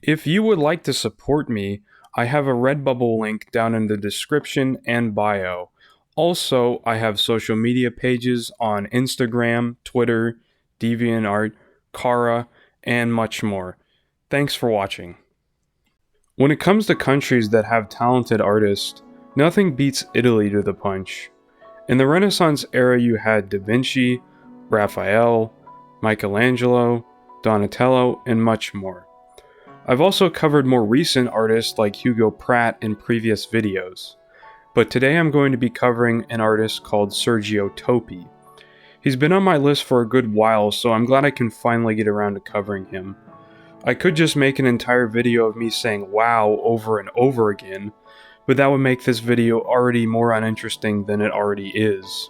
If you would like to support me, I have a Redbubble link down in the description and bio. Also, I have social media pages on Instagram, Twitter, DeviantArt, Kara, and much more. Thanks for watching. When it comes to countries that have talented artists, nothing beats Italy to the punch. In the Renaissance era, you had Da Vinci, Raphael, Michelangelo, Donatello, and much more. I've also covered more recent artists like Hugo Pratt in previous videos, but today I'm going to be covering an artist called Sergio Toppi. He's been on my list for a good while, so I'm glad I can finally get around to covering him. I could just make an entire video of me saying wow over and over again, but that would make this video already more uninteresting than it already is.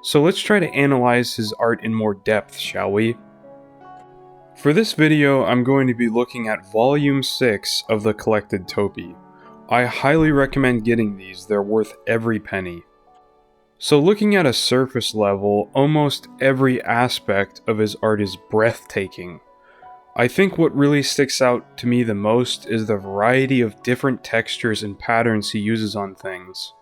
So let's try to analyze his art in more depth, shall we? For this video, I'm going to be looking at Volume 6 of the collected Toppi. I highly recommend getting these, they're worth every penny. So looking at a surface level, almost every aspect of his art is breathtaking. I think what really sticks out to me the most is the variety of different textures and patterns he uses on things.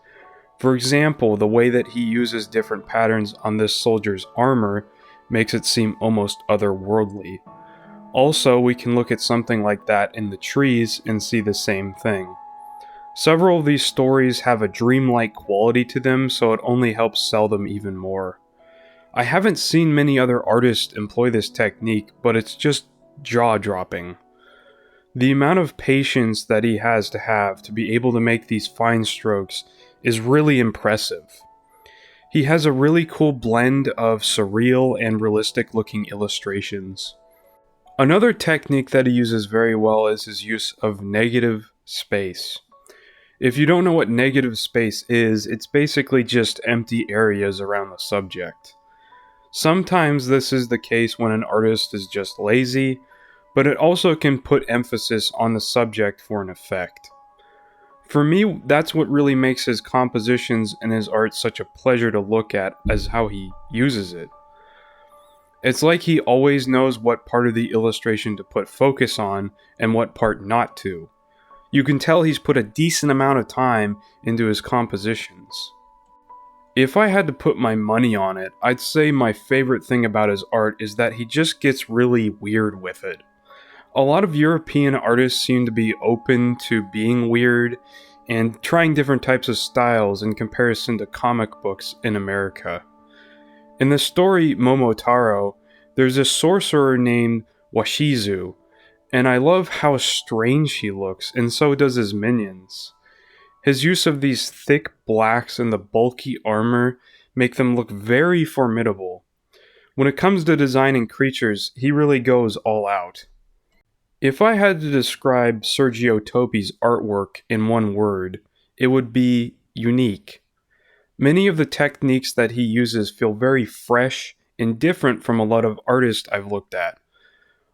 For example, the way that he uses different patterns on this soldier's armor makes it seem almost otherworldly. Also, we can look at something like that in the trees and see the same thing. Several of these stories have a dreamlike quality to them, so it only helps sell them even more. I haven't seen many other artists employ this technique, but it's just jaw-dropping. The amount of patience that he has to be able to make these fine strokes is really impressive. He has a really cool blend of surreal and realistic looking illustrations. Another technique that he uses very well is his use of negative space. If you don't know what negative space is, it's basically just empty areas around the subject. Sometimes this is the case when an artist is just lazy, but it also can put emphasis on the subject for an effect. For me, that's what really makes his compositions and his art such a pleasure to look at, as how he uses it. It's like he always knows what part of the illustration to put focus on and what part not to. You can tell he's put a decent amount of time into his compositions. If I had to put my money on it, I'd say my favorite thing about his art is that he just gets really weird with it. A lot of European artists seem to be open to being weird and trying different types of styles in comparison to comic books in America. In the story Momotaro, there's a sorcerer named Washizu, and I love how strange he looks, and so does his minions. His use of these thick blacks and the bulky armor make them look very formidable. When it comes to designing creatures, he really goes all out. If I had to describe Sergio Toppi's artwork in one word, it would be unique. Many of the techniques that he uses feel very fresh and different from a lot of artists I've looked at.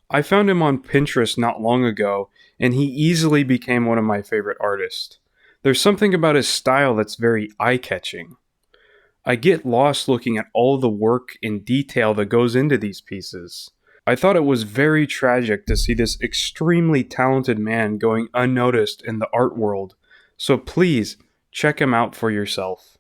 I found him on Pinterest not long ago, and he easily became one of my favorite artists. There's something about his style that's very eye-catching. I get lost looking at all the work and detail that goes into these pieces. I thought it was very tragic to see this extremely talented man going unnoticed in the art world, so please check him out for yourself.